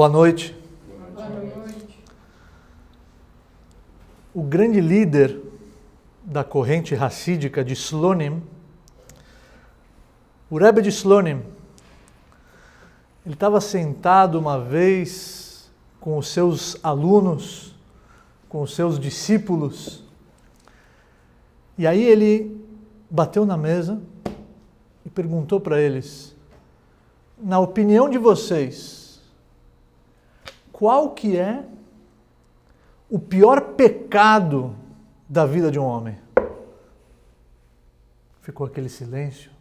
Boa noite. Boa noite. O grande líder da corrente hassídica de Slonim, o Rebbe de Slonim, ele estava sentado uma vez com os seus alunos, com os seus discípulos, e aí ele bateu na mesa e perguntou para eles: na opinião de vocês, qual que é o pior pecado da vida de um homem? Ficou aquele silêncio.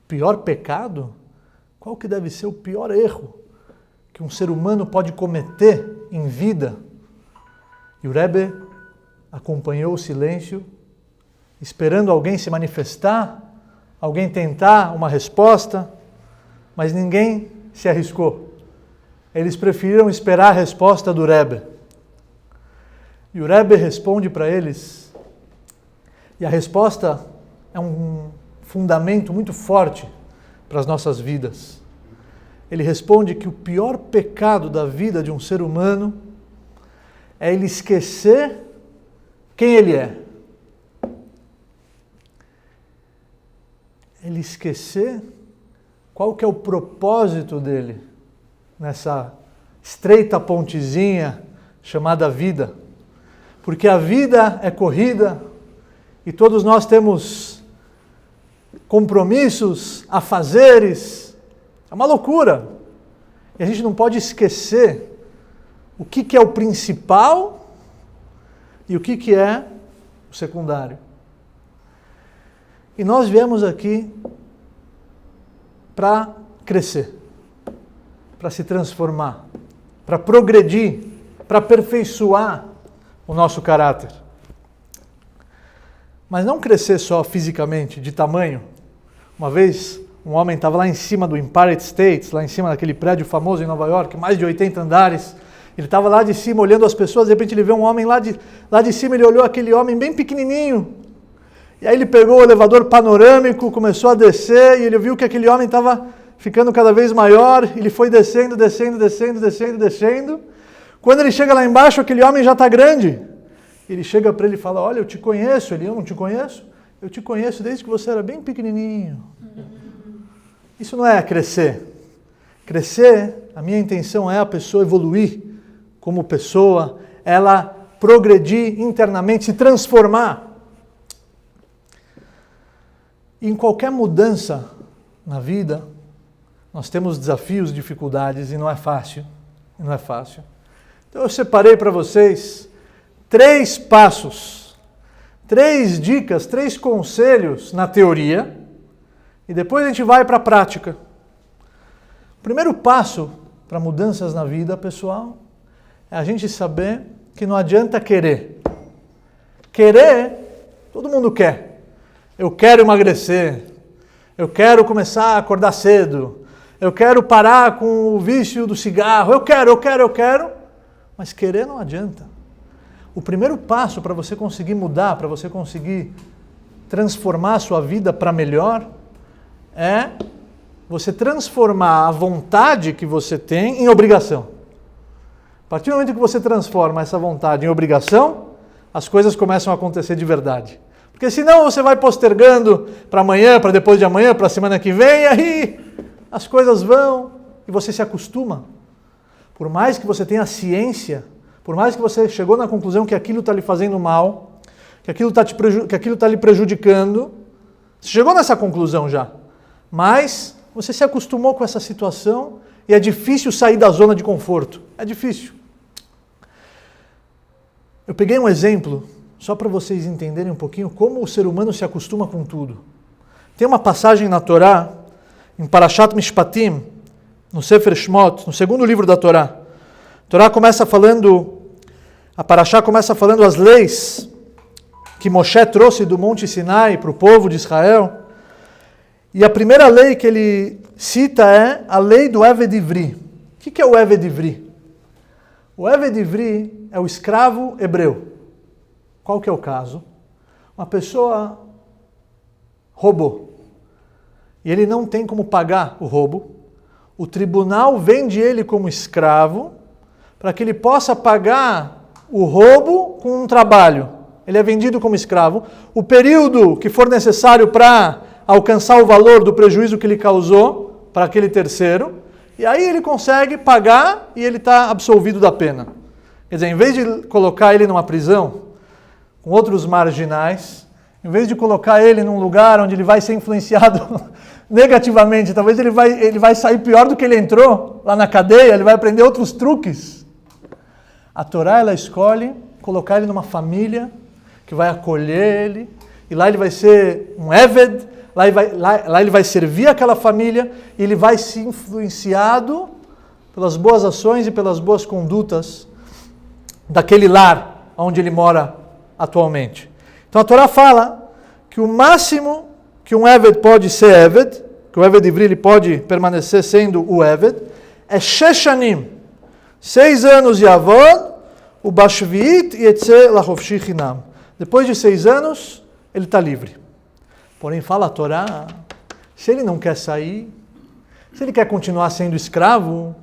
Pior pecado? Qual que deve ser o pior erro que um ser humano pode cometer em vida? E o Rebbe acompanhou o silêncio, esperando alguém se manifestar, alguém tentar uma resposta, mas ninguém se arriscou. Eles preferiram esperar a resposta do Rebbe. E o Rebbe responde para eles, e a resposta é um fundamento muito forte para as nossas vidas. Ele responde que o pior pecado da vida de um ser humano é ele esquecer quem ele é. Ele esquecer qual que é o propósito dele nessa estreita pontezinha chamada vida. Porque a vida é corrida e todos nós temos compromissos, afazeres. É uma loucura. E a gente não pode esquecer o que é o principal e o que é o secundário. E nós viemos aqui para crescer, para se transformar, para progredir, para aperfeiçoar o nosso caráter. Mas não crescer só fisicamente, de tamanho. Uma vez, um homem estava lá em cima do Empire State, lá em cima daquele prédio famoso em Nova York, mais de 80 andares. Ele estava lá de cima olhando as pessoas, de repente ele vê um homem lá de cima, ele olhou aquele homem bem pequenininho. E aí ele pegou o elevador panorâmico, começou a descer, e ele viu que aquele homem estava ficando cada vez maior. Ele foi descendo. Quando ele chega lá embaixo, aquele homem já está grande. Ele chega para ele e fala: olha, eu te conheço. Ele: eu não te conheço? Eu te conheço desde que você era bem pequenininho. Isso não é crescer. Crescer, a minha intenção é a pessoa evoluir como pessoa, ela progredir internamente, se transformar. Em qualquer mudança na vida, nós temos desafios, dificuldades e não é fácil. Então eu separei para vocês 3 passos, 3 dicas, 3 conselhos na teoria e depois a gente vai para a prática. O primeiro passo para mudanças na vida, pessoal, é a gente saber que não adianta querer. Querer, todo mundo quer. Eu quero emagrecer, eu quero começar a acordar cedo, eu quero parar com o vício do cigarro, eu quero, mas querer não adianta. O primeiro passo para você conseguir mudar, para você conseguir transformar a sua vida para melhor, é você transformar a vontade que você tem em obrigação. A partir do momento que você transforma essa vontade em obrigação, as coisas começam a acontecer de verdade. Porque senão você vai postergando para amanhã, para depois de amanhã, para a semana que vem, e aí as coisas vão e você se acostuma. Por mais que você tenha ciência, por mais que você chegou na conclusão que aquilo está lhe fazendo mal, que aquilo está lhe prejudicando, você chegou nessa conclusão já, mas você se acostumou com essa situação e é difícil sair da zona de conforto. É difícil. Eu peguei um exemplo só para vocês entenderem um pouquinho como o ser humano se acostuma com tudo. Tem uma passagem na Torá, em Parashat Mishpatim, no Sefer Shmot, no segundo livro da Torá. A Parashá começa falando as leis que Moshe trouxe do Monte Sinai para o povo de Israel. E a primeira lei que ele cita é a lei do Eved Ivri. O que é o Eved Ivri? O Eved Ivri é o escravo hebreu. Qual que é o caso? Uma pessoa roubou. E ele não tem como pagar o roubo. o tribunal vende ele como escravo para que ele possa pagar o roubo com um trabalho. Ele é vendido como escravo. O período que for necessário para alcançar o valor do prejuízo que ele causou para aquele terceiro, e aí ele consegue pagar e ele está absolvido da pena. Quer dizer, em vez de colocar ele numa prisão com outros marginais, em vez de colocar ele num lugar onde ele vai ser influenciado negativamente, talvez ele vai sair pior do que ele entrou lá na cadeia, ele vai aprender outros truques. A Torá, ela escolhe colocar ele numa família que vai acolher ele, e lá ele vai ser um Eved, lá ele vai servir aquela família, e ele vai ser influenciado pelas boas ações e pelas boas condutas daquele lar onde ele mora atualmente. Então a Torá fala que o máximo que um Eved pode ser Eved, que o Eved Ivri ele pode permanecer sendo o Eved, é Sheshanim, 6 anos de Avod, o Bashviit Yetze Lachofshi Chinam. Depois de 6 anos, ele está livre. Porém, fala a Torá, se ele não quer sair, se ele quer continuar sendo escravo,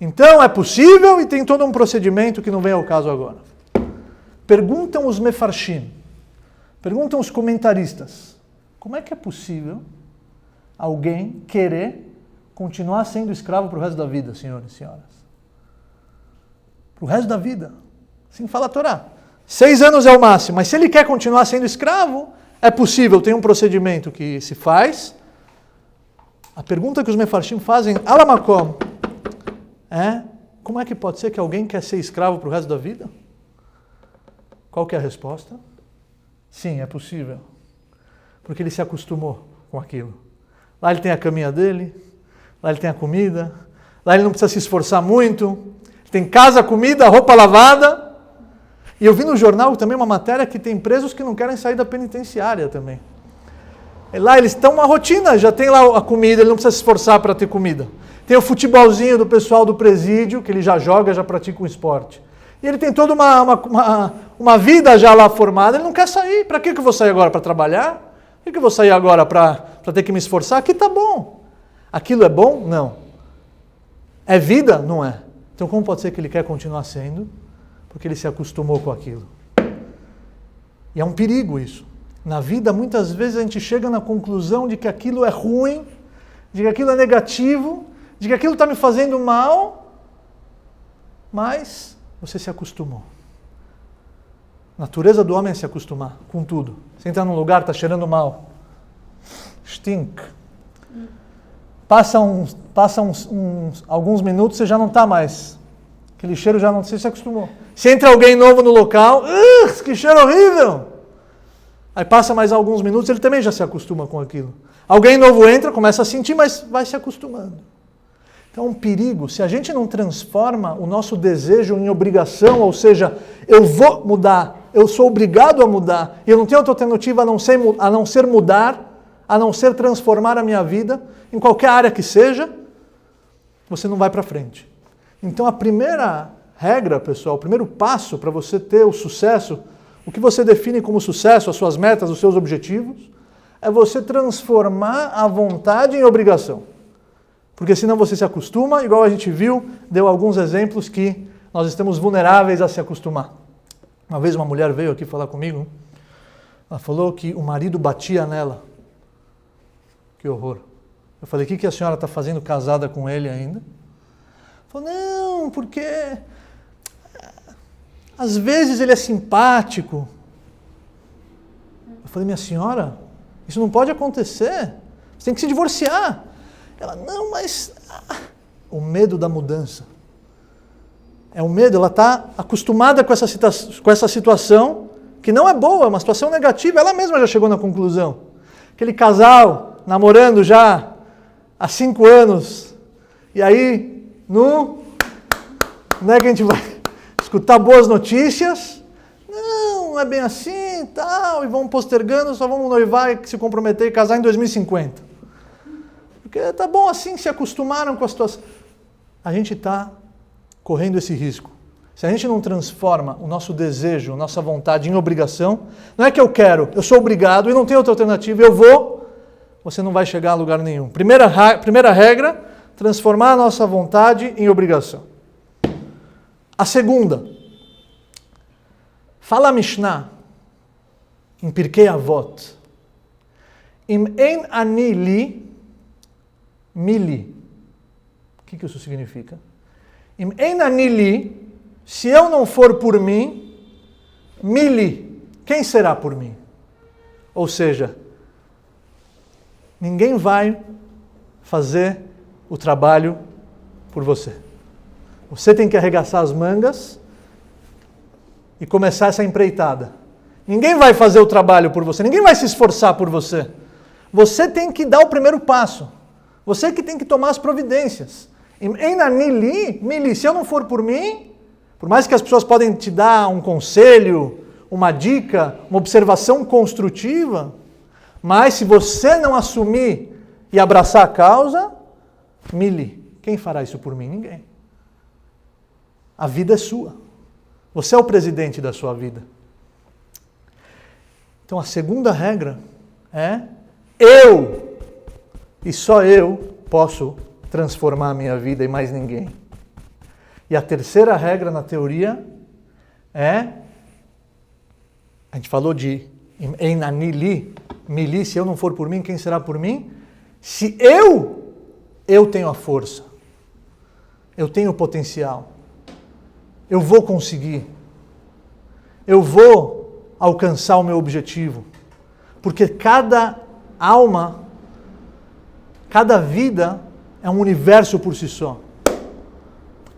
então é possível e tem todo um procedimento que não vem ao caso agora. Perguntam os mefarshim, perguntam os comentaristas, como é que é possível alguém querer continuar sendo escravo para o resto da vida, senhores e senhoras? Para o resto da vida. Assim fala a Torá. 6 anos é o máximo, mas se ele quer continuar sendo escravo, é possível, tem um procedimento que se faz. A pergunta que os mefarshim fazem, alamakom, é, como é que pode ser que alguém quer ser escravo para o resto da vida? Qual que é a resposta? Sim, é possível. Porque ele se acostumou com aquilo. Lá ele tem a caminha dele, lá ele tem a comida, lá ele não precisa se esforçar muito, tem casa, comida, roupa lavada. E eu vi no jornal também uma matéria que tem presos que não querem sair da penitenciária também. E lá eles estão uma rotina, já tem lá a comida, ele não precisa se esforçar para ter comida. Tem o futebolzinho do pessoal do presídio, que ele já joga, já pratica um esporte. E ele tem toda uma vida já lá formada, ele não quer sair. Para que eu vou sair agora? Para trabalhar? Por que eu vou sair agora para ter que me esforçar? Aqui tá bom. Aquilo é bom? Não. É vida? Não é. Então como pode ser que ele quer continuar sendo? Porque ele se acostumou com aquilo. E é um perigo isso. Na vida, muitas vezes, a gente chega na conclusão de que aquilo é ruim, de que aquilo é negativo, de que aquilo está me fazendo mal, mas você se acostumou. A natureza do homem é se acostumar com tudo. Você entra num lugar, está cheirando mal. Stink. Passa alguns minutos, você já não está mais. Aquele cheiro já não, você se acostumou. Se entra alguém novo no local, que cheiro horrível! Aí passa mais alguns minutos, ele também já se acostuma com aquilo. Alguém novo entra, começa a sentir, mas vai se acostumando. Então é um perigo. Se a gente não transforma o nosso desejo em obrigação, ou seja, eu vou mudar, eu sou obrigado a mudar, e eu não tenho outra alternativa a não ser mudar, a não ser transformar a minha vida, em qualquer área que seja, você não vai para frente. Então a primeira regra, pessoal, o primeiro passo para você ter o sucesso, o que você define como sucesso, as suas metas, os seus objetivos, é você transformar a vontade em obrigação. Porque senão você se acostuma, igual a gente viu, deu alguns exemplos que nós estamos vulneráveis a se acostumar. Uma vez uma mulher veio aqui falar comigo, ela falou que o marido batia nela. Que horror. Eu falei, o que a senhora está fazendo casada com ele ainda? Falou, não, porque às vezes ele é simpático. Eu falei, minha senhora, isso não pode acontecer. Você tem que se divorciar. Ela, não, mas o medo da mudança. É o medo, ela está acostumada com essa situação, que não é boa, é uma situação negativa. Ela mesma já chegou na conclusão. Aquele casal namorando já há 5 anos, e aí, não é que a gente vai escutar boas notícias, não é bem assim e tal, e vamos postergando, só vamos noivar e se comprometer e casar em 2050. Porque tá bom assim, se acostumaram com a situação. A gente está correndo esse risco. Se a gente não transforma o nosso desejo, a nossa vontade em obrigação, não é que eu quero, eu sou obrigado e não tem outra alternativa, eu vou, você não vai chegar a lugar nenhum. Primeira regra, transformar a nossa vontade em obrigação. A segunda, fala a Mishnah, em Pirkei Avot, Im ein ani li, mi li. O que isso significa? Im ein ani li, se eu não for por mim, mi li, quem será por mim? Ou seja, ninguém vai fazer o trabalho por você. Você tem que arregaçar as mangas e começar essa empreitada. Ninguém vai fazer o trabalho por você, ninguém vai se esforçar por você. Você tem que dar o primeiro passo. Você que tem que tomar as providências. Se eu não for por mim, por mais que as pessoas podem te dar um conselho, uma dica, uma observação construtiva, mas se você não assumir e abraçar a causa, quem fará isso por mim? Ninguém. A vida é sua. Você é o presidente da sua vida. Então a segunda regra é eu, e só eu, posso transformar a minha vida e mais ninguém. E a terceira regra na teoria é, a gente falou de Mili, se eu não for por mim, quem será por mim? Se eu tenho a força, eu tenho o potencial, eu vou conseguir, eu vou alcançar o meu objetivo, porque cada alma, cada vida é um universo por si só.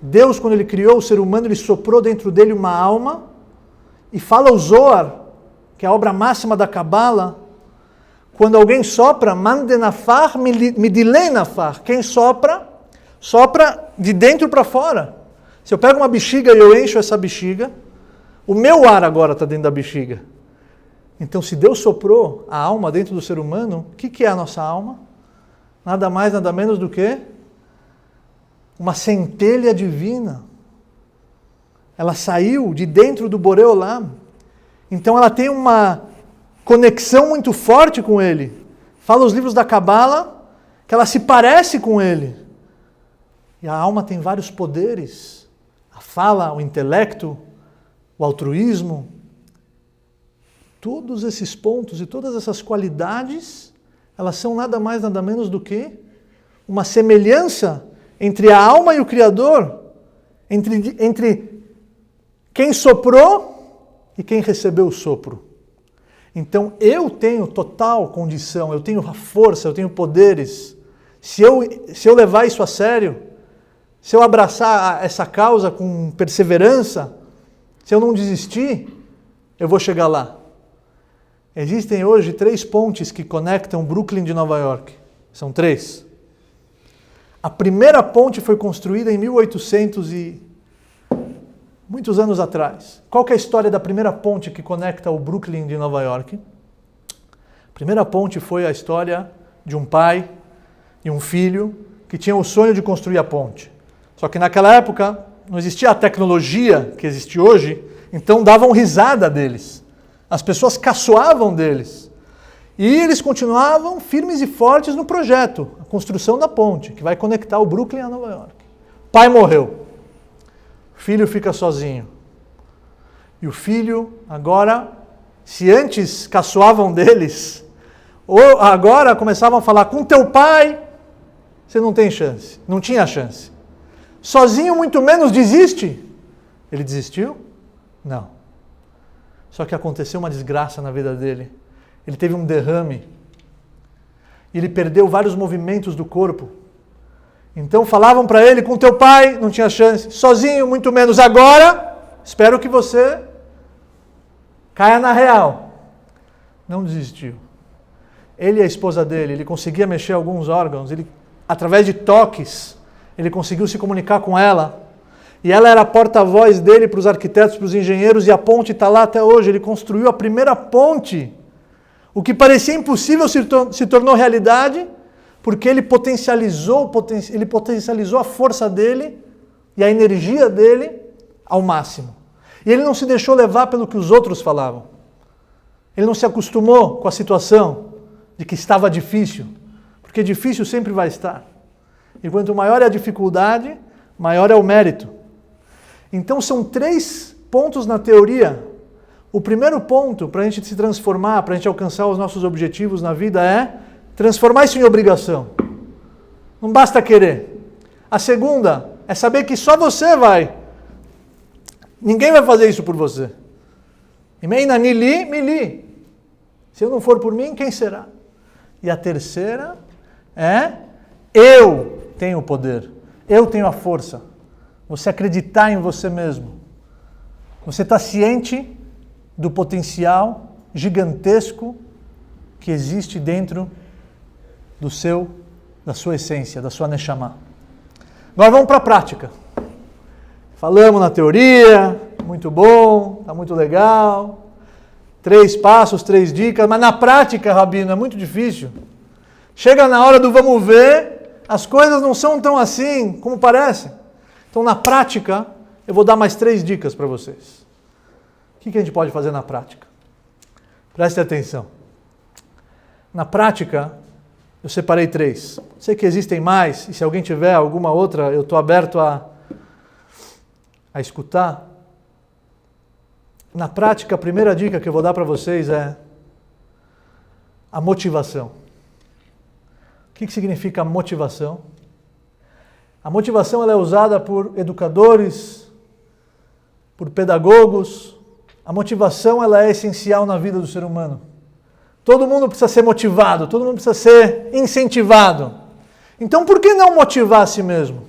Deus, quando Ele criou o ser humano, Ele soprou dentro dele uma alma, e fala o Zohar, que é a obra máxima da Kabbalah, quando alguém sopra, mandenafar, midilenafar. Quem sopra, sopra de dentro para fora. Se eu pego uma bexiga e eu encho essa bexiga, o meu ar agora está dentro da bexiga. Então, se Deus soprou a alma dentro do ser humano, o que é a nossa alma? Nada mais, nada menos do que uma centelha divina. Ela saiu de dentro do Borei Olam. Então ela tem uma conexão muito forte com Ele. Fala os livros da Kabbalah que ela se parece com Ele. E a alma tem vários poderes. A fala, o intelecto, o altruísmo. Todos esses pontos e todas essas qualidades, elas são nada mais, nada menos do que uma semelhança entre a alma e o Criador, entre quem soprou e quem recebeu o sopro. Então eu tenho total condição, eu tenho a força, eu tenho poderes. Se eu levar isso a sério, se eu abraçar essa causa com perseverança, se eu não desistir, eu vou chegar lá. Existem hoje 3 pontes que conectam Brooklyn de Nova York. São 3. A primeira ponte foi construída em 1800 e muitos anos atrás. Qual que é a história da primeira ponte que conecta o Brooklyn de Nova York? A primeira ponte foi a história de um pai e um filho que tinham o sonho de construir a ponte. Só que naquela época não existia a tecnologia que existe hoje, então davam risada deles. As pessoas caçoavam deles. E eles continuavam firmes e fortes no projeto, a construção da ponte, que vai conectar o Brooklyn a Nova York. Pai morreu. Filho fica sozinho. E o filho, agora, se antes caçoavam deles, ou agora começavam a falar, com teu pai, você não tem chance. Não tinha chance. Sozinho, muito menos, desiste. Ele desistiu? Não. Só que aconteceu uma desgraça na vida dele. Ele teve um derrame. Ele perdeu vários movimentos do corpo. Então falavam para ele, com teu pai, não tinha chance. Sozinho, muito menos. Agora, espero que você caia na real. Não desistiu. Ele e a esposa dele, ele conseguia mexer alguns órgãos. Ele, através de toques, ele conseguiu se comunicar com ela. E ela era a porta-voz dele para os arquitetos, para os engenheiros, e a ponte está lá até hoje. Ele construiu a primeira ponte. O que parecia impossível se tornou realidade, porque ele potencializou a força dele e a energia dele ao máximo. E ele não se deixou levar pelo que os outros falavam. Ele não se acostumou com a situação de que estava difícil, porque difícil sempre vai estar. E quanto maior é a dificuldade, maior é o mérito. Então são 3 pontos na teoria. O primeiro ponto para a gente se transformar, para a gente alcançar os nossos objetivos na vida é transformar isso em obrigação. Não basta querer. A segunda é saber que só você vai. Ninguém vai fazer isso por você. Imeina nili, mili. Se eu não for por mim, quem será? E a terceira é eu tenho o poder. Eu tenho a força. Você acreditar em você mesmo. Você está ciente do potencial gigantesco que existe dentro da sua essência, da sua neshama. Agora vamos para a prática. Falamos na teoria, muito bom, está muito legal. 3 passos, 3 dicas, mas na prática, Rabino, é muito difícil. Chega na hora do vamos ver, as coisas não são tão assim como parecem. Então, na prática, eu vou dar mais 3 dicas para vocês. O que a gente pode fazer na prática? Preste atenção. Na prática, eu separei 3. Sei que existem mais, e se alguém tiver alguma outra, eu estou aberto a escutar. Na prática, a primeira dica que eu vou dar para vocês é a motivação. O que significa motivação? A motivação ela é usada por educadores, por pedagogos. A motivação ela é essencial na vida do ser humano. Todo mundo precisa ser motivado, todo mundo precisa ser incentivado. Então por que não motivar a si mesmo?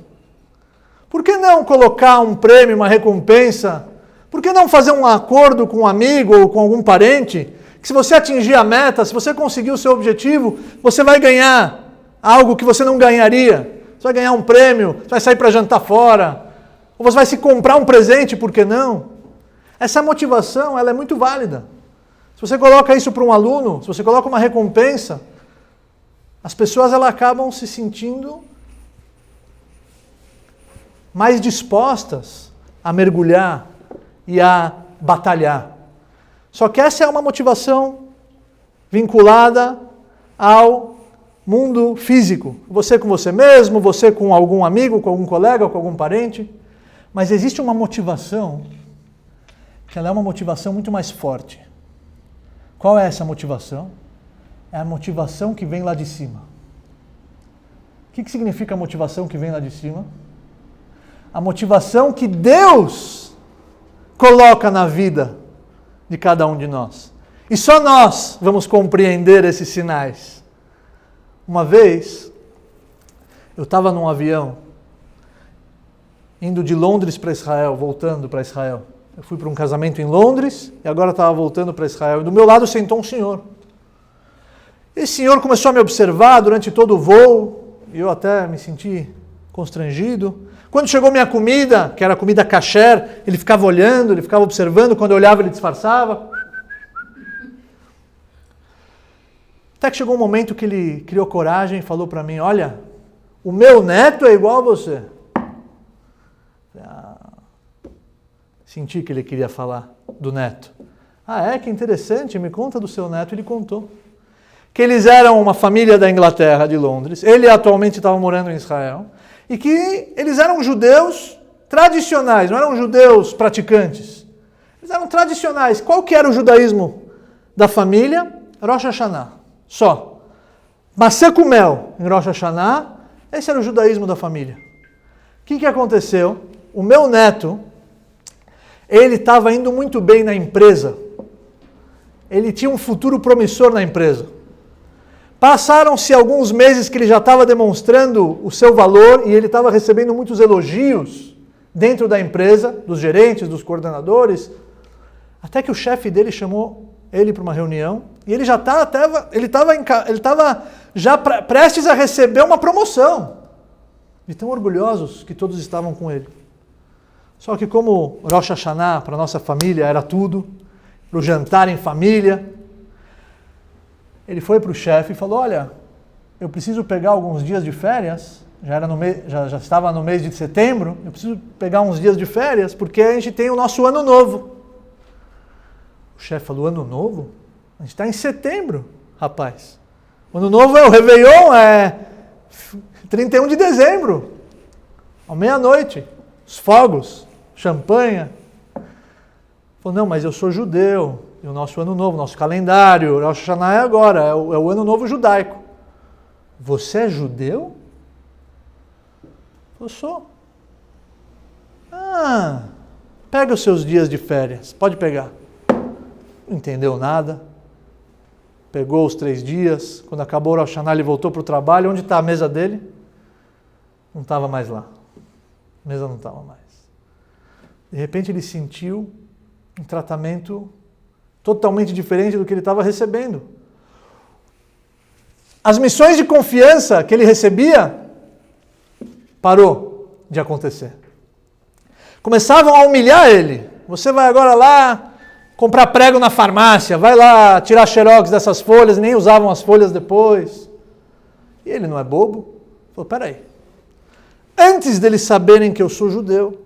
Por que não colocar um prêmio, uma recompensa? Por que não fazer um acordo com um amigo ou com algum parente? Que se você atingir a meta, se você conseguir o seu objetivo, você vai ganhar algo que você não ganharia. Você vai ganhar um prêmio, você vai sair para jantar fora, ou você vai se comprar um presente, por que não? Essa motivação ela é muito válida. Se você coloca isso para um aluno, se você coloca uma recompensa, as pessoas elas acabam se sentindo mais dispostas a mergulhar e a batalhar. Só que essa é uma motivação vinculada ao mundo físico. Você com você mesmo, você com algum amigo, com algum colega, com algum parente. Mas existe uma motivação que ela é uma motivação muito mais forte. Qual é essa motivação? É a motivação que vem lá de cima. O que significa a motivação que vem lá de cima? A motivação que Deus coloca na vida de cada um de nós. E só nós vamos compreender esses sinais. Uma vez, eu estava num avião, indo de Londres para Israel, voltando para Israel. Eu fui para um casamento em Londres e agora estava voltando para Israel. E do meu lado sentou um senhor. Esse senhor começou a me observar durante todo o voo, e eu até me senti constrangido. Quando chegou minha comida, que era comida kasher, ele ficava olhando, ele ficava observando, quando eu olhava ele disfarçava. Até que chegou um momento que ele criou coragem e falou para mim, olha, o meu neto é igual a você. Senti que ele queria falar do neto. Ah, que interessante, me conta do seu neto. Ele contou que eles eram uma família da Inglaterra, de Londres. Ele atualmente estava morando em Israel. E que eles eram judeus tradicionais, não eram judeus praticantes. Eles eram tradicionais. Qual que era o judaísmo da família? Rosh Hashanah, só. Maçã com mel em Rosh Hashanah, esse era o judaísmo da família. O que aconteceu? O meu neto, ele estava indo muito bem na empresa. Ele tinha um futuro promissor na empresa. Passaram-se alguns meses que ele já estava demonstrando o seu valor e ele estava recebendo muitos elogios dentro da empresa, dos gerentes, dos coordenadores, até que o chefe dele chamou ele para uma reunião e ele já estava já prestes a receber uma promoção, de tão orgulhosos que todos estavam com ele. Só que como Rosh Hashanah para a nossa família era tudo, para o jantar em família, ele foi para o chefe e falou, olha, eu preciso pegar alguns dias de férias, já estava no mês de setembro, eu preciso pegar uns dias de férias, porque a gente tem o nosso ano novo. O chefe falou, ano novo? A gente está em setembro, rapaz. O ano novo é o Réveillon, 31 de dezembro, à meia-noite, os fogos, champanhe. Falou, não, mas eu sou judeu, e o nosso ano novo, nosso calendário, o Rosh Hashanah é agora, é o ano novo judaico. Você é judeu? Eu sou. Pega os seus dias de férias, pode pegar. Não entendeu nada. Pegou os 3 dias, quando acabou o Rosh Hashanah, ele voltou para o trabalho. Onde está a mesa dele? Não estava mais lá. A mesa não estava mais. De repente ele sentiu um tratamento totalmente diferente do que ele estava recebendo. As missões de confiança que ele recebia parou de acontecer. Começavam a humilhar ele. Você vai agora lá comprar prego na farmácia, vai lá tirar xerox dessas folhas, nem usavam as folhas depois. E ele não é bobo. Falou, peraí. Antes deles saberem que eu sou judeu,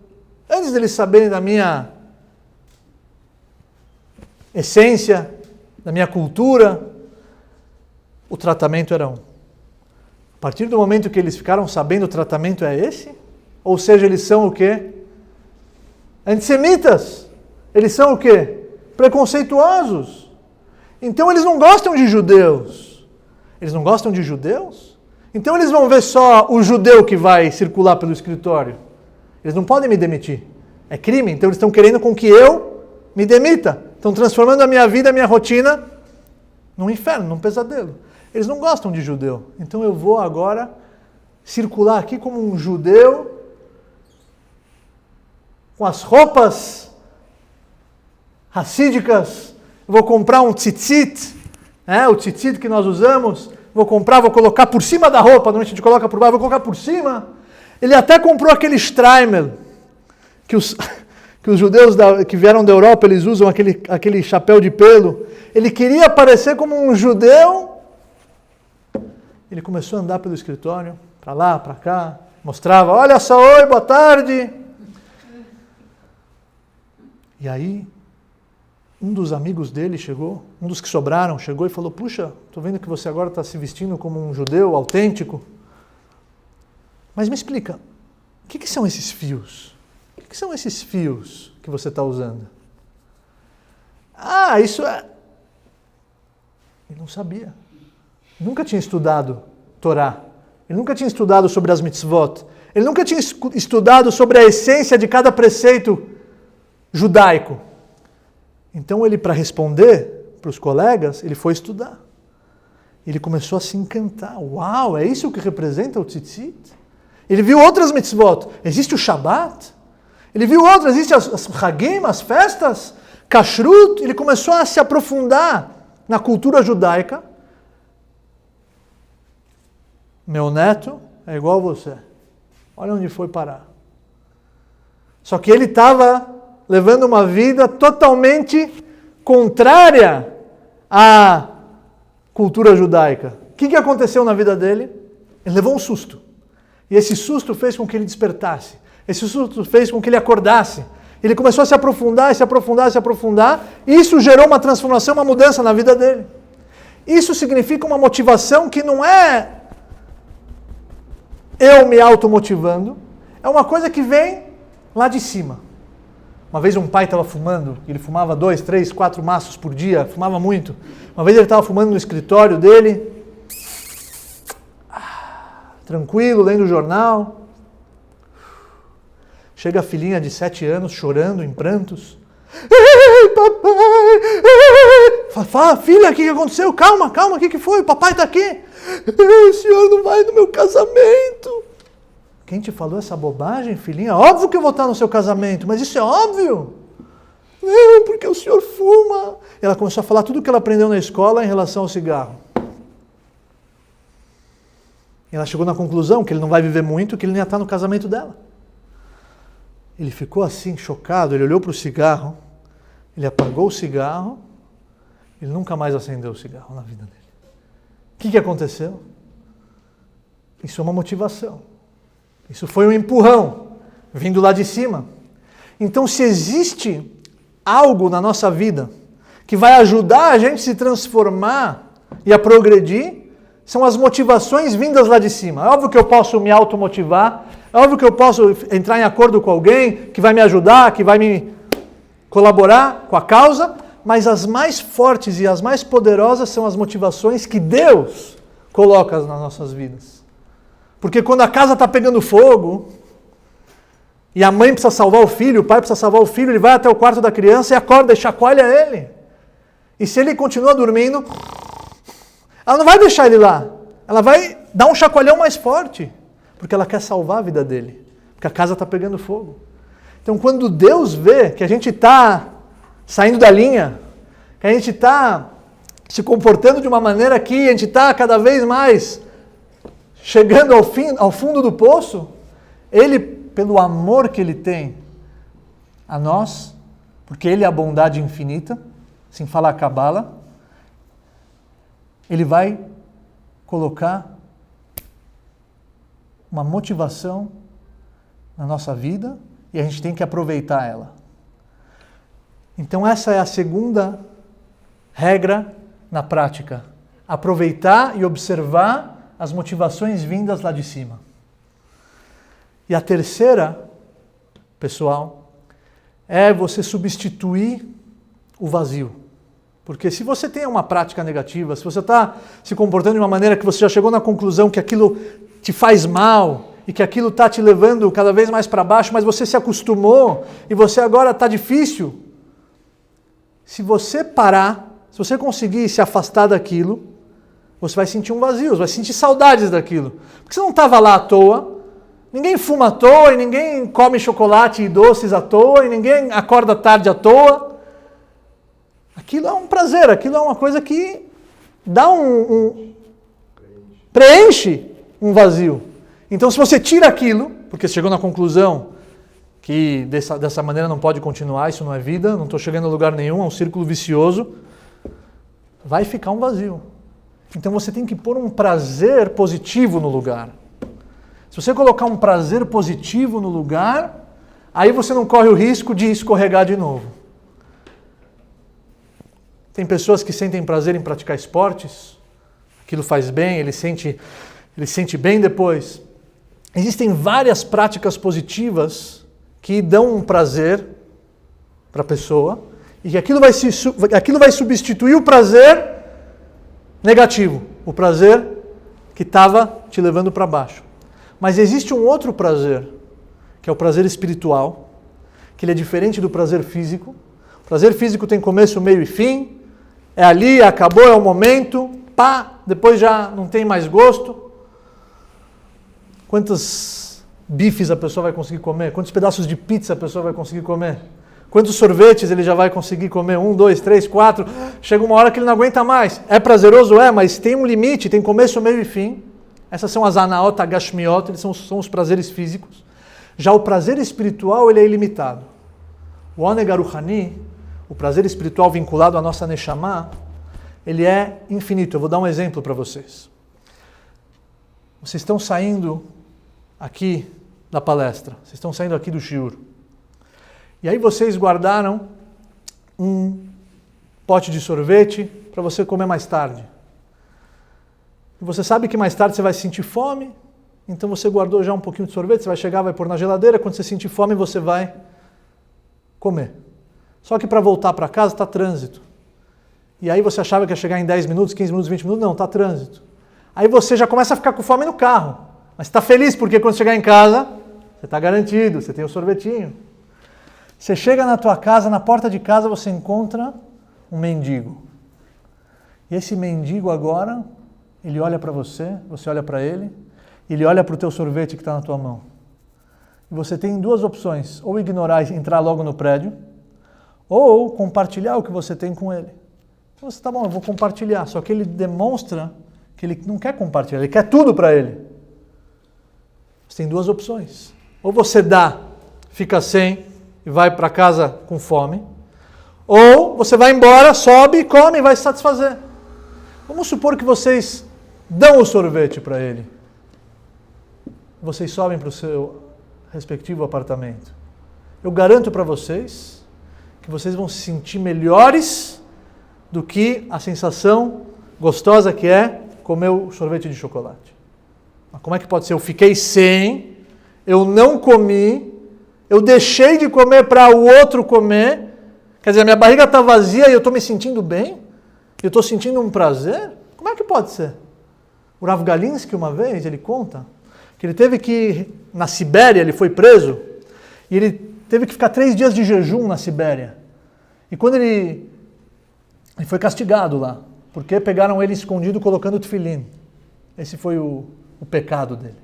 antes deles saberem da minha essência, da minha cultura, o tratamento era um. A partir do momento que eles ficaram sabendo, o tratamento é esse? Ou seja, eles são o quê? Antissemitas. Eles são o quê? Preconceituosos. Então eles não gostam de judeus. Eles não gostam de judeus? Então eles vão ver só o judeu que vai circular pelo escritório. Eles não podem me demitir. É crime. Então eles estão querendo com que eu me demita. Estão transformando a minha vida, a minha rotina, num inferno, num pesadelo. Eles não gostam de judeu. Então eu vou agora circular aqui como um judeu, com as roupas racídicas. Vou comprar um tzitzit, o tzitzit que nós usamos. Vou comprar, vou colocar por cima da roupa. Normalmente a gente coloca por baixo, vou colocar por cima. Ele até comprou aquele Streimel, que os judeus que vieram da Europa, eles usam aquele chapéu de pelo. Ele queria parecer como um judeu. Ele começou a andar pelo escritório, para lá, para cá, mostrava, olha só, oi, boa tarde. E aí, um dos amigos dele chegou, um dos que sobraram, chegou e falou, puxa, estou vendo que você agora está se vestindo como um judeu autêntico. Mas me explica, o que são esses fios? O que são esses fios que você está usando? Isso é... Ele não sabia. Nunca tinha estudado Torá. Ele nunca tinha estudado sobre as mitzvot. Ele nunca tinha estudado sobre a essência de cada preceito judaico. Então ele, para responder para os colegas, ele foi estudar. Ele começou a se encantar. Uau, é isso que representa o tzitzit? Ele viu outras mitzvot. Existe o Shabat. Ele viu outras. Existem as Hagim, as festas. Kashrut. Ele começou a se aprofundar na cultura judaica. Meu neto é igual a você. Olha onde foi parar. Só que ele estava levando uma vida totalmente contrária à cultura judaica. O que aconteceu na vida dele? Ele levou um susto. E esse susto fez com que ele despertasse. Esse susto fez com que ele acordasse. Ele começou a se aprofundar, se aprofundar, se aprofundar. E isso gerou uma transformação, uma mudança na vida dele. Isso significa uma motivação que não é eu me automotivando. É uma coisa que vem lá de cima. Uma vez um pai estava fumando, ele fumava 2, 3, 4 maços por dia, fumava muito. Uma vez ele estava fumando no escritório dele, tranquilo, lendo o jornal. Chega a filhinha de 7 anos, chorando, em prantos. Ei, papai! Fala, filha, o que aconteceu? Calma, o que foi? O papai está aqui. O senhor não vai no meu casamento. Quem te falou essa bobagem, filhinha? Óbvio que eu vou estar no seu casamento, mas isso é óbvio. Não, porque o senhor fuma. Ela começou a falar tudo o que ela aprendeu na escola em relação ao cigarro. E ela chegou na conclusão que ele não vai viver muito, que ele nem ia estar no casamento dela. Ele ficou assim, chocado, ele olhou para o cigarro, ele apagou o cigarro, ele nunca mais acendeu o cigarro na vida dele. O que aconteceu? Isso é uma motivação. Isso foi um empurrão, vindo lá de cima. Então, se existe algo na nossa vida que vai ajudar a gente a se transformar e a progredir, são as motivações vindas lá de cima. É óbvio que eu posso me automotivar, é óbvio que eu posso entrar em acordo com alguém que vai me ajudar, que vai me colaborar com a causa, mas as mais fortes e as mais poderosas são as motivações que Deus coloca nas nossas vidas. Porque quando a casa está pegando fogo, e a mãe precisa salvar o filho, o pai precisa salvar o filho, ele vai até o quarto da criança e acorda e chacoalha ele. E se ele continua dormindo, ela não vai deixar ele lá. Ela vai dar um chacoalhão mais forte, porque ela quer salvar a vida dele, porque a casa está pegando fogo. Então, quando Deus vê que a gente está saindo da linha, que a gente está se comportando de uma maneira que a gente está cada vez mais chegando ao fundo do poço, Ele, pelo amor que Ele tem a nós, porque Ele é a bondade infinita, sem falar a Cabala, Ele vai colocar uma motivação na nossa vida e a gente tem que aproveitar ela. Então essa é a segunda regra na prática. Aproveitar e observar as motivações vindas lá de cima. E a terceira, pessoal, é você substituir o vazio. Porque se você tem uma prática negativa, se você está se comportando de uma maneira que você já chegou na conclusão que aquilo te faz mal e que aquilo está te levando cada vez mais para baixo, mas você se acostumou e você agora está difícil, se você parar, se você conseguir se afastar daquilo, você vai sentir um vazio, você vai sentir saudades daquilo. Porque você não estava lá à toa, ninguém fuma à toa, e ninguém come chocolate e doces à toa, e ninguém acorda tarde à toa. Aquilo é um prazer, aquilo é uma coisa que dá preenche um vazio. Então se você tira aquilo, porque chegou na conclusão que dessa maneira não pode continuar, isso não é vida, não estou chegando a lugar nenhum, é um círculo vicioso, vai ficar um vazio. Então você tem que pôr um prazer positivo no lugar. Se você colocar um prazer positivo no lugar, aí você não corre o risco de escorregar de novo. Tem pessoas que sentem prazer em praticar esportes, aquilo faz bem, ele sente bem depois. Existem várias práticas positivas que dão um prazer para a pessoa e que aquilo vai substituir o prazer negativo, o prazer que estava te levando para baixo. Mas existe um outro prazer, que é o prazer espiritual, que ele é diferente do prazer físico. O prazer físico tem começo, meio e fim, é ali, acabou, é o momento, pá, depois já não tem mais gosto. Quantos bifes a pessoa vai conseguir comer? Quantos pedaços de pizza a pessoa vai conseguir comer? Quantos sorvetes ele já vai conseguir comer? 1, 2, 3, 4. Chega uma hora que ele não aguenta mais. É prazeroso? É, mas tem um limite, tem começo, meio e fim. Essas são as anaot, agashmiot, eles são os prazeres físicos. Já o prazer espiritual, ele é ilimitado. O oneg ruhani, o prazer espiritual vinculado à nossa neshama, ele é infinito. Eu vou dar um exemplo para vocês. Vocês estão saindo aqui da palestra, vocês estão saindo aqui do shiur. E aí vocês guardaram um pote de sorvete para você comer mais tarde. E você sabe que mais tarde você vai sentir fome, então você guardou já um pouquinho de sorvete, você vai chegar, vai pôr na geladeira, quando você sentir fome você vai comer. Só que para voltar para casa está trânsito. E aí você achava que ia chegar em 10 minutos, 15 minutos, 20 minutos, não, está trânsito. Aí você já começa a ficar com fome no carro. Mas está feliz porque quando chegar em casa, você está garantido, você tem o sorvetinho. Você chega na tua casa, na porta de casa você encontra um mendigo. E esse mendigo agora, ele olha para você, você olha para ele, ele olha para o teu sorvete que está na tua mão. E você tem duas opções, ou ignorar e entrar logo no prédio, ou compartilhar o que você tem com ele. Então você, tá bom, eu vou compartilhar, só que ele demonstra que ele não quer compartilhar, ele quer tudo para ele. Você tem duas opções. Ou você dá, fica sem e vai para casa com fome, ou você vai embora, sobe, come e vai se satisfazer. Vamos supor que vocês dão o sorvete para ele. Vocês sobem para o seu respectivo apartamento. Eu garanto para vocês que vocês vão se sentir melhores do que a sensação gostosa que é comeu sorvete de chocolate. Mas como é que pode ser? Eu fiquei sem, eu não comi, eu deixei de comer para o outro comer. Quer dizer, a minha barriga está vazia e eu estou me sentindo bem? Eu estou sentindo um prazer? Como é que pode ser? O Rav Galinsky, uma vez, ele conta que ele teve que, na Sibéria, ele foi preso, e ele teve que ficar 3 dias de jejum na Sibéria. E quando ele foi castigado lá, porque pegaram ele escondido colocando tefilim. Esse foi o pecado dele.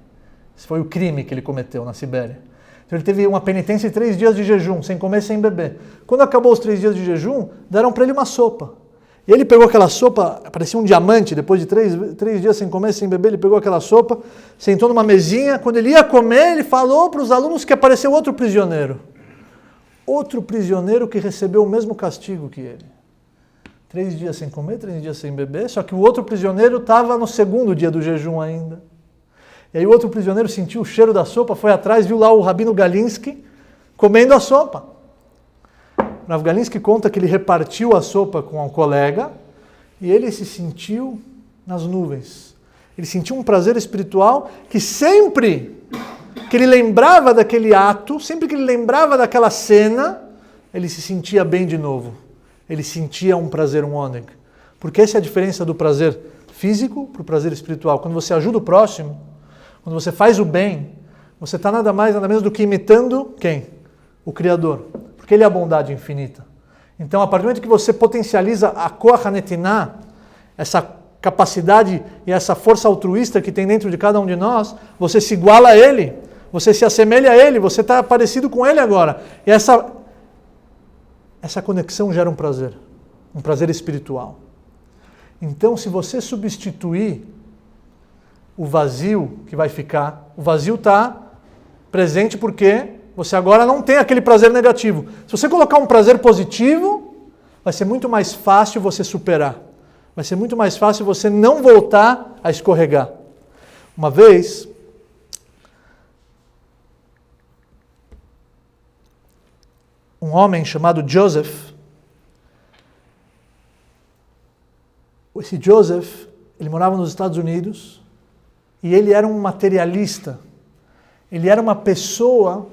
Esse foi o crime que ele cometeu na Sibéria. Então ele teve uma penitência de 3 dias de jejum, sem comer, sem beber. Quando acabou os 3 dias de jejum, deram para ele uma sopa. E ele pegou aquela sopa, parecia um diamante, depois de 3 dias sem comer, sem beber, ele pegou aquela sopa, sentou numa mesinha. Quando ele ia comer, ele falou para os alunos que apareceu outro prisioneiro. Outro prisioneiro que recebeu o mesmo castigo que ele. 3 dias sem comer, 3 dias sem beber, só que o outro prisioneiro estava no 2º dia do jejum ainda. E aí o outro prisioneiro sentiu o cheiro da sopa, foi atrás, viu lá o Rabino Galinsky comendo a sopa. O Rav Galinsky conta que ele repartiu a sopa com um colega e ele se sentiu nas nuvens. Ele sentiu um prazer espiritual que sempre que ele lembrava daquele ato, sempre que ele lembrava daquela cena, ele se sentia bem de novo. Ele sentia um prazer, um oneg. Porque essa é a diferença do prazer físico para o prazer espiritual. Quando você ajuda o próximo, quando você faz o bem, você está nada mais, nada menos do que imitando quem? O Criador. Porque Ele é a bondade infinita. Então, a partir do momento que você potencializa a Koach HaNetinah, essa capacidade e essa força altruísta que tem dentro de cada um de nós, você se iguala a Ele, você se assemelha a Ele, você está parecido com Ele agora. E essa conexão gera um prazer espiritual. Então, se você substituir o vazio que vai ficar, o vazio está presente porque você agora não tem aquele prazer negativo. Se você colocar um prazer positivo, vai ser muito mais fácil você superar. Vai ser muito mais fácil você não voltar a escorregar. Uma vez, um homem chamado Joseph, esse Joseph, ele morava nos Estados Unidos e ele era um materialista. Ele era uma pessoa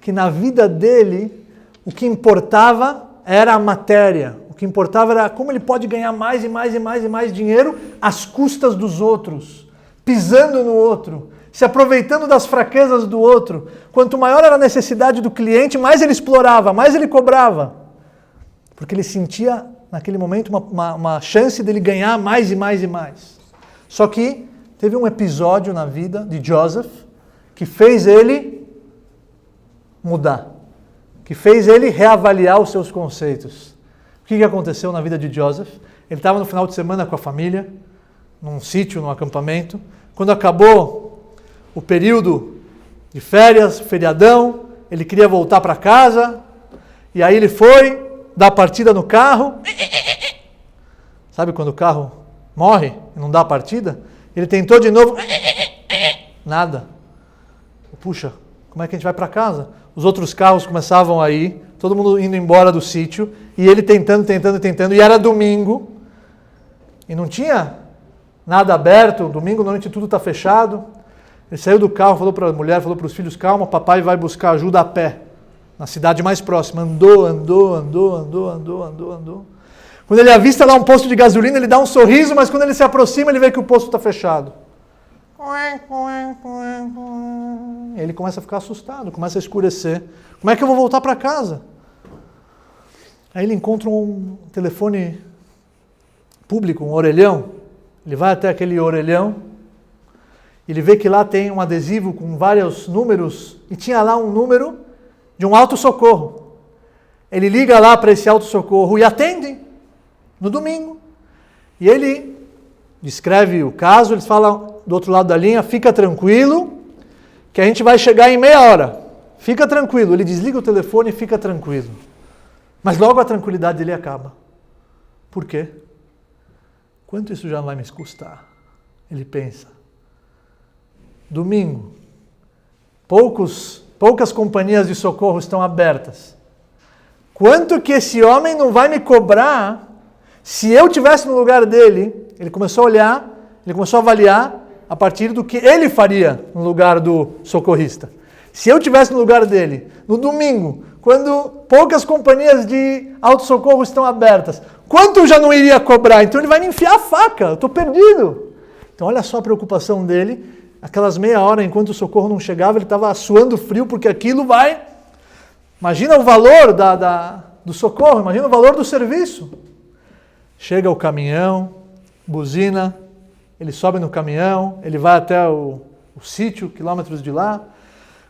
que na vida dele, o que importava era a matéria. O que importava era como ele pode ganhar mais e mais e mais e mais dinheiro às custas dos outros, pisando no outro, se aproveitando das fraquezas do outro. Quanto maior era a necessidade do cliente, mais ele explorava, mais ele cobrava. Porque ele sentia, naquele momento, uma chance dele ganhar mais e mais e mais. Só que teve um episódio na vida de Joseph que fez ele mudar, que fez ele reavaliar os seus conceitos. O que aconteceu na vida de Joseph? Ele estava no final de semana com a família, num sítio, num acampamento. Quando acabou o período de férias, feriadão, ele queria voltar para casa, e aí ele foi dar partida no carro. Sabe quando o carro morre e não dá a partida? Ele tentou de novo, nada. Puxa, como é que a gente vai para casa? Os outros carros começavam a ir, todo mundo indo embora do sítio, e ele tentando, e era domingo, e não tinha nada aberto, domingo, noite, tudo está fechado. Ele saiu do carro, falou para a mulher, falou para os filhos, calma, papai vai buscar ajuda a pé, na cidade mais próxima. Andou. Quando ele avista lá um posto de gasolina, ele dá um sorriso, mas quando ele se aproxima, ele vê que o posto está fechado. Ele começa a ficar assustado, começa a escurecer. Como é que eu vou voltar para casa? Aí ele encontra um telefone público, um orelhão. Ele vai até aquele orelhão, ele vê que lá tem um adesivo com vários números, e tinha lá um número de um auto-socorro. Ele liga lá para esse auto-socorro e atende no domingo. E ele descreve o caso, eles falam do outro lado da linha, fica tranquilo, que a gente vai chegar em meia hora. Fica tranquilo. Ele desliga o telefone e fica tranquilo. Mas logo a tranquilidade dele acaba. Por quê? Quanto isso já vai me custar? Ele pensa. Domingo. Poucas companhias de socorro estão abertas. Quanto que esse homem não vai me cobrar se eu tivesse no lugar dele? Ele começou a olhar, Ele começou a avaliar a partir do que ele faria no lugar do socorrista. Se eu estivesse no lugar dele, no domingo, quando poucas companhias de autossocorro estão abertas, quanto eu já não iria cobrar? Então ele vai me enfiar a faca, eu estou perdido. Então olha só a preocupação dele, aquelas meia hora enquanto o socorro não chegava, ele estava suando frio, porque aquilo vai... Imagina o valor do socorro, imagina o valor do serviço. Chega o caminhão, buzina, ele sobe no caminhão, ele vai até o sítio, quilômetros de lá.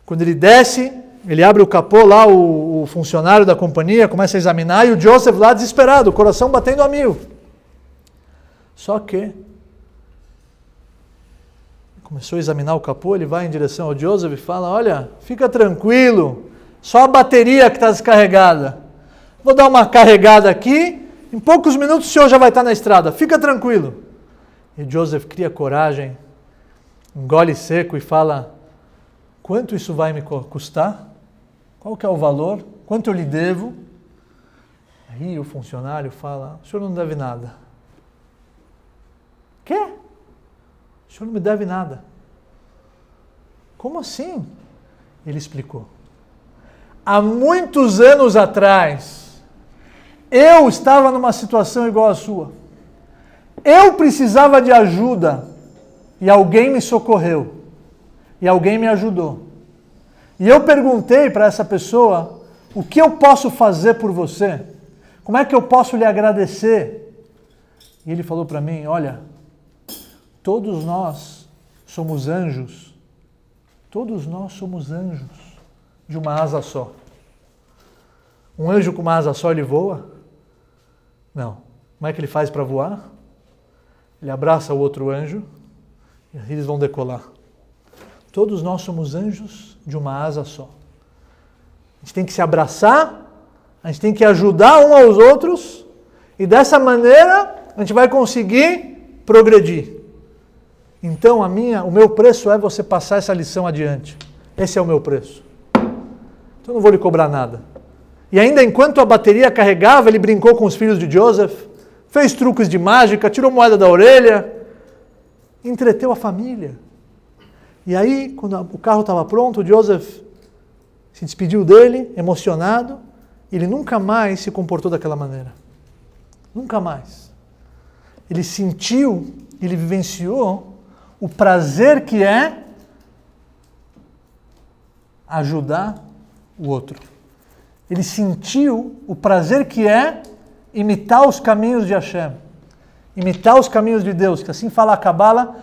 Quando ele desce, ele abre o capô lá, o funcionário da companhia começa a examinar e o Joseph lá desesperado, o coração batendo a 1000. Só que começou a examinar o capô, ele vai em direção ao Joseph e fala, olha, fica tranquilo, só a bateria que está descarregada. Vou dar uma carregada aqui, em poucos minutos o senhor já vai estar na estrada, fica tranquilo. E Joseph cria coragem, engole seco e fala, quanto isso vai me custar? Qual que é o valor? Quanto eu lhe devo? Aí o funcionário fala, o senhor não deve nada. Quê? O senhor não me deve nada. Como assim? Ele explicou. Há muitos anos atrás, eu estava numa situação igual à sua. Eu precisava de ajuda e alguém me socorreu. E alguém me ajudou. E eu perguntei para essa pessoa, o que eu posso fazer por você? Como é que eu posso lhe agradecer? E ele falou para mim, olha, todos nós somos anjos. Todos nós somos anjos de uma asa só. Um anjo com uma asa só, ele voa? Não. Como é que ele faz para voar? Ele abraça o outro anjo e eles vão decolar. Todos nós somos anjos de uma asa só. A gente tem que se abraçar, a gente tem que ajudar um aos outros e dessa maneira a gente vai conseguir progredir. Então o meu preço é você passar essa lição adiante. Esse é o meu preço. Então eu não vou lhe cobrar nada. E ainda enquanto a bateria carregava, ele brincou com os filhos de Joseph, fez truques de mágica, tirou moeda da orelha, entreteu a família. E aí, quando o carro estava pronto, o Joseph se despediu dele, emocionado, e ele nunca mais se comportou daquela maneira. Nunca mais. Ele sentiu, ele vivenciou o prazer que é ajudar o outro. Ele sentiu o prazer que é imitar os caminhos de Hashem, imitar os caminhos de Deus, que assim fala a Kabbalah,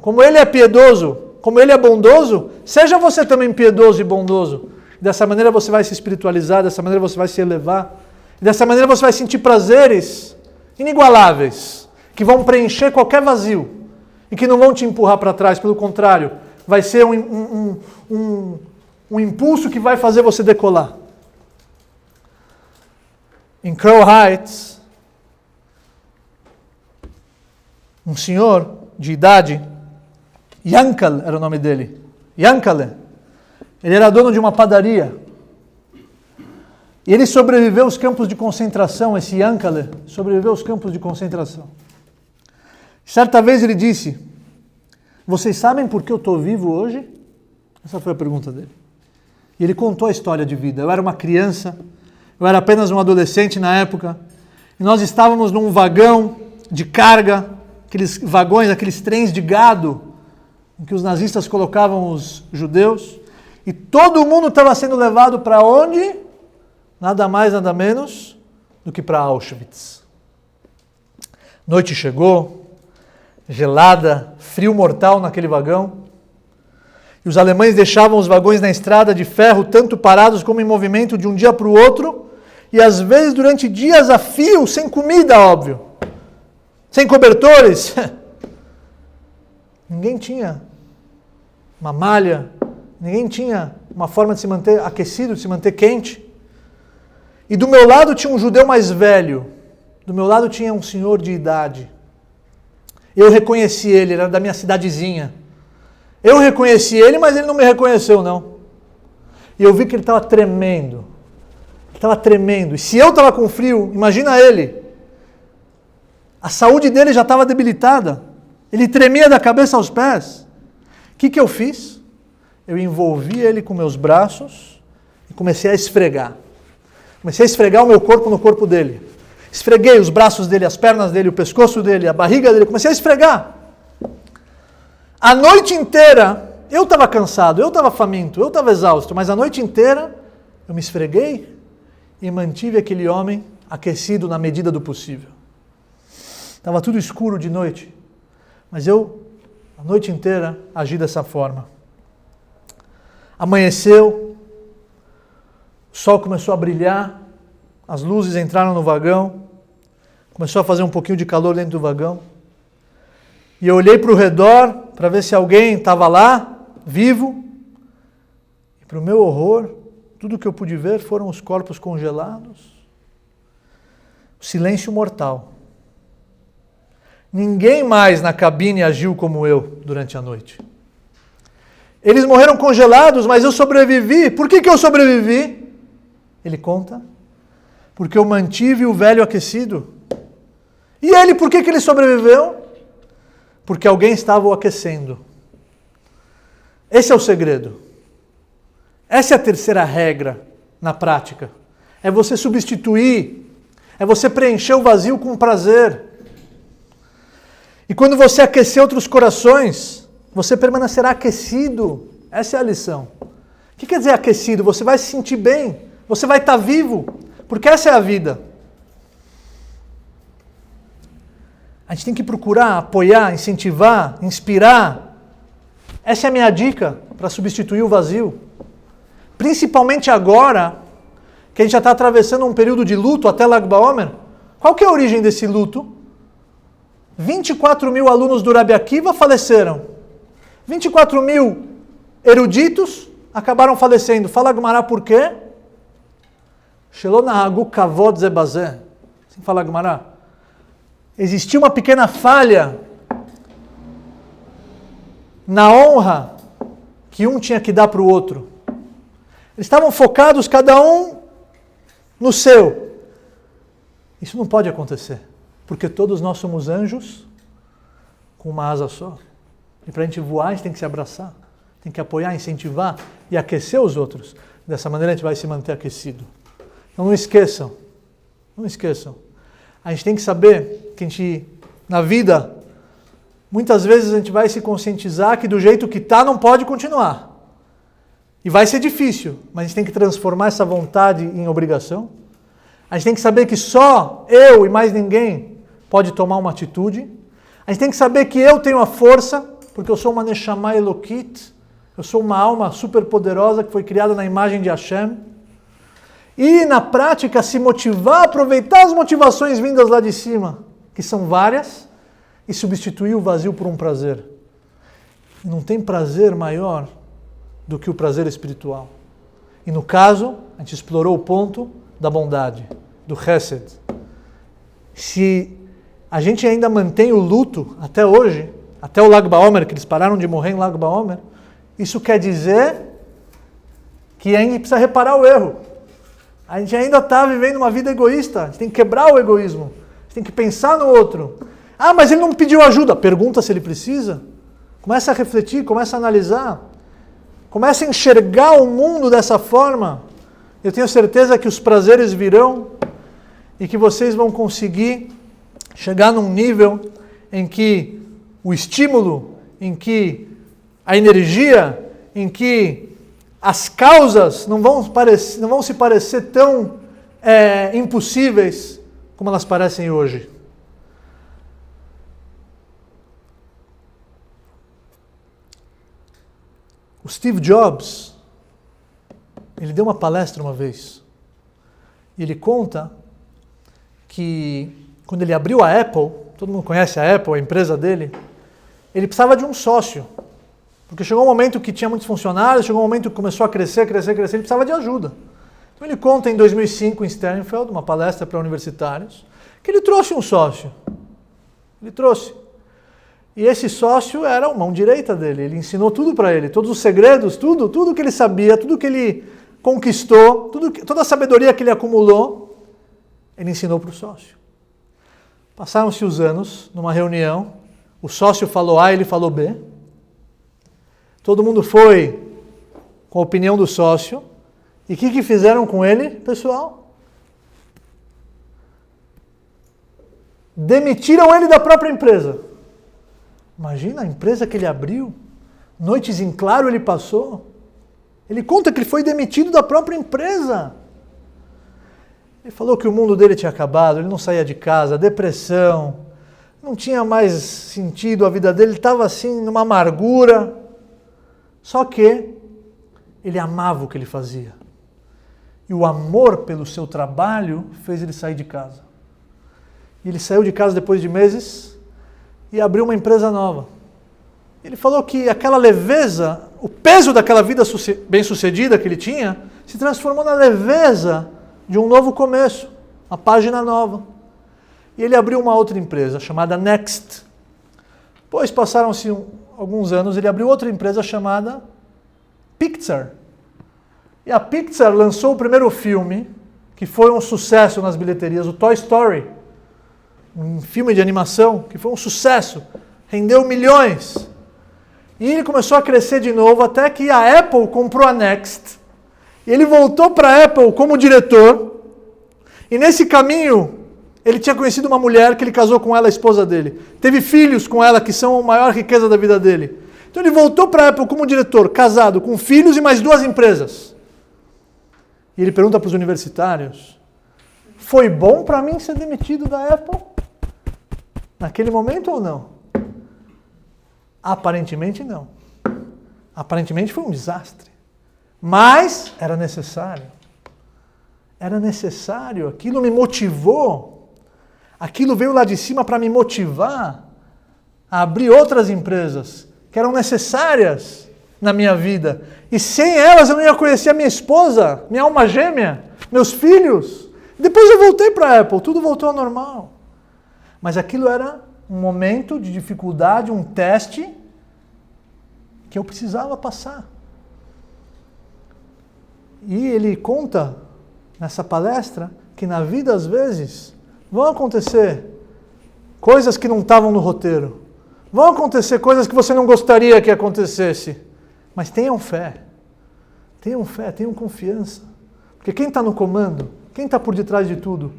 como ele é piedoso, como ele é bondoso, seja você também piedoso e bondoso. Dessa maneira você vai se espiritualizar, dessa maneira você vai se elevar, dessa maneira você vai sentir prazeres inigualáveis, que vão preencher qualquer vazio e que não vão te empurrar para trás, pelo contrário, vai ser um impulso que vai fazer você decolar. Em Crow Heights, um senhor de idade, Yankel era o nome dele, Yankele, ele era dono de uma padaria. E ele sobreviveu aos campos de concentração, esse Yankele sobreviveu aos campos de concentração. Certa vez ele disse, vocês sabem por que eu estou vivo hoje? Essa foi a pergunta dele. E ele contou a história de vida. Eu era uma criança, eu era apenas um adolescente na época, e nós estávamos num vagão de carga, aqueles vagões, aqueles trens de gado, em que os nazistas colocavam os judeus, e todo mundo estava sendo levado para onde? Nada mais, nada menos do que para Auschwitz. Noite chegou, gelada, frio mortal naquele vagão, e os alemães deixavam os vagões na estrada de ferro, tanto parados como em movimento de um dia para o outro, e às vezes durante dias a fio, sem comida, óbvio, sem cobertores. Ninguém tinha uma malha, ninguém tinha uma forma de se manter aquecido, de se manter quente. E do meu lado tinha um judeu mais velho, do meu lado tinha um senhor de idade. Eu reconheci ele, era da minha cidadezinha. Eu reconheci ele, mas ele não me reconheceu, não. E eu vi que ele estava tremendo. Ele estava tremendo. E se eu estava com frio, imagina ele. A saúde dele já estava debilitada. Ele tremia da cabeça aos pés. O que eu fiz? Eu envolvi ele com meus braços e comecei a esfregar. Comecei a esfregar o meu corpo no corpo dele. Esfreguei os braços dele, as pernas dele, o pescoço dele, a barriga dele. Comecei a esfregar. A noite inteira, eu estava cansado, eu estava faminto, eu estava exausto, mas a noite inteira eu me esfreguei e mantive aquele homem aquecido na medida do possível. Estava tudo escuro de noite, mas eu, a noite inteira, agi dessa forma. Amanheceu, o sol começou a brilhar, as luzes entraram no vagão, começou a fazer um pouquinho de calor dentro do vagão. E eu olhei para o redor para ver se alguém estava lá, vivo. E para o meu horror, tudo que eu pude ver foram os corpos congelados. O silêncio mortal. Ninguém mais na cabine agiu como eu durante a noite. Eles morreram congelados, mas eu sobrevivi. Por que eu sobrevivi? Ele conta. Porque eu mantive o velho aquecido. E ele, por que ele sobreviveu? Porque alguém estava o aquecendo. Esse é o segredo. Essa é a terceira regra na prática. É você substituir, é você preencher o vazio com prazer. E quando você aquecer outros corações, você permanecerá aquecido. Essa é a lição. O que quer dizer aquecido? Você vai se sentir bem, você vai estar vivo, porque essa é a vida. A gente tem que procurar apoiar, incentivar, inspirar. Essa é a minha dica para substituir o vazio. Principalmente agora, que a gente já está atravessando um período de luto até Lag BaOmer. Qual que é a origem desse luto? 24 mil alunos do Rabi Akiva faleceram. 24 mil eruditos acabaram falecendo. Fala Gemara por quê? Shelo nahagu kavod ze bazeh. Assim fala Gemara. Existia uma pequena falha na honra que um tinha que dar para o outro. Eles estavam focados, cada um no seu. Isso não pode acontecer, porque todos nós somos anjos com uma asa só. E para a gente voar, a gente tem que se abraçar, tem que apoiar, incentivar e aquecer os outros. Dessa maneira a gente vai se manter aquecido. Então não esqueçam, não esqueçam. A gente tem que saber que a gente, na vida, muitas vezes a gente vai se conscientizar que do jeito que está não pode continuar. E vai ser difícil, mas a gente tem que transformar essa vontade em obrigação. A gente tem que saber que só eu e mais ninguém pode tomar uma atitude. A gente tem que saber que eu tenho a força, porque eu sou uma Neshama Elokit, eu sou uma alma super poderosa que foi criada na imagem de Hashem. E na prática se motivar, aproveitar as motivações vindas lá de cima, que são várias, e substituir o vazio por um prazer. E não tem prazer maior do que o prazer espiritual. E no caso, a gente explorou o ponto da bondade, do Chesed. Se a gente ainda mantém o luto até hoje, até o Lag BaOmer, que eles pararam de morrer em Lag BaOmer, isso quer dizer que a gente precisa reparar o erro. A gente ainda está vivendo uma vida egoísta, a gente tem que quebrar o egoísmo, a gente tem que pensar no outro. Ah, mas ele não pediu ajuda. Pergunta se ele precisa. Começa a refletir, começa a analisar. Começa a enxergar o mundo dessa forma. Eu tenho certeza que os prazeres virão e que vocês vão conseguir chegar num nível em que o estímulo, em que a energia, em que as causas não vão se parecer tão impossíveis como elas parecem hoje. O Steve Jobs, ele deu uma palestra uma vez. E ele conta que quando ele abriu a Apple, todo mundo conhece a Apple, a empresa dele, ele precisava de um sócio. Porque chegou um momento que tinha muitos funcionários, chegou um momento que começou a crescer, ele precisava de ajuda. Então ele conta em 2005 em Sternfeld, uma palestra para universitários, que ele trouxe um sócio. Ele trouxe. E esse sócio era a mão direita dele, ele ensinou tudo para ele, todos os segredos, tudo que ele sabia, tudo que ele conquistou, toda a sabedoria que ele acumulou, ele ensinou para o sócio. Passaram-se os anos, numa reunião, o sócio falou A, ele falou B. Todo mundo foi com a opinião do sócio. E o que fizeram com ele, pessoal? Demitiram ele da própria empresa. Imagina a empresa que ele abriu, noites em claro ele passou. Ele conta que ele foi demitido da própria empresa. Ele falou que o mundo dele tinha acabado, ele não saía de casa, depressão, não tinha mais sentido a vida dele, ele estava assim numa amargura. Só que ele amava o que ele fazia. E o amor pelo seu trabalho fez ele sair de casa. E ele saiu de casa depois de meses e abriu uma empresa nova. Ele falou que aquela leveza, o peso daquela vida bem-sucedida que ele tinha, se transformou na leveza de um novo começo, uma página nova. E ele abriu uma outra empresa chamada Next. Depois passaram-se alguns anos, ele abriu outra empresa chamada Pixar. E a Pixar lançou o primeiro filme, que foi um sucesso nas bilheterias, o Toy Story. Um filme de animação que foi um sucesso, rendeu milhões. E ele começou a crescer de novo até que a Apple comprou a Next. E ele voltou para a Apple como diretor. E nesse caminho, ele tinha conhecido uma mulher que ele casou com ela, a esposa dele. Teve filhos com ela, que são a maior riqueza da vida dele. Então ele voltou para a Apple como diretor, casado, com filhos e mais 2 empresas. E ele pergunta para os universitários, foi bom para mim ser demitido da Apple? Naquele momento ou não? Aparentemente não. Aparentemente foi um desastre. Mas era necessário. Era necessário. Aquilo me motivou. Aquilo veio lá de cima para me motivar a abrir outras empresas que eram necessárias na minha vida. E sem elas eu não ia conhecer a minha esposa, minha alma gêmea, meus filhos. Depois eu voltei para a Apple, tudo voltou ao normal. Mas aquilo era um momento de dificuldade, um teste que eu precisava passar. E ele conta nessa palestra que na vida às vezes vão acontecer coisas que não estavam no roteiro. Vão acontecer coisas que você não gostaria que acontecesse. Mas tenham fé. Tenham fé, tenham confiança. Porque quem está no comando, quem está por detrás de tudo,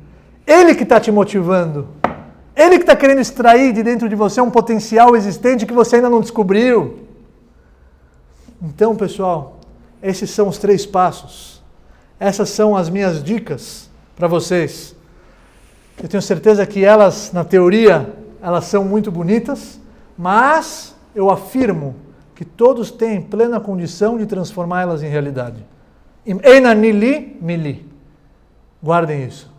ele que está te motivando. Ele que está querendo extrair de dentro de você um potencial existente que você ainda não descobriu. Então, pessoal, esses são os 3 passos. Essas são as minhas dicas para vocês. Eu tenho certeza que elas, na teoria, elas são muito bonitas, mas eu afirmo que todos têm plena condição de transformá-las em realidade. Eina nili mili. Guardem isso.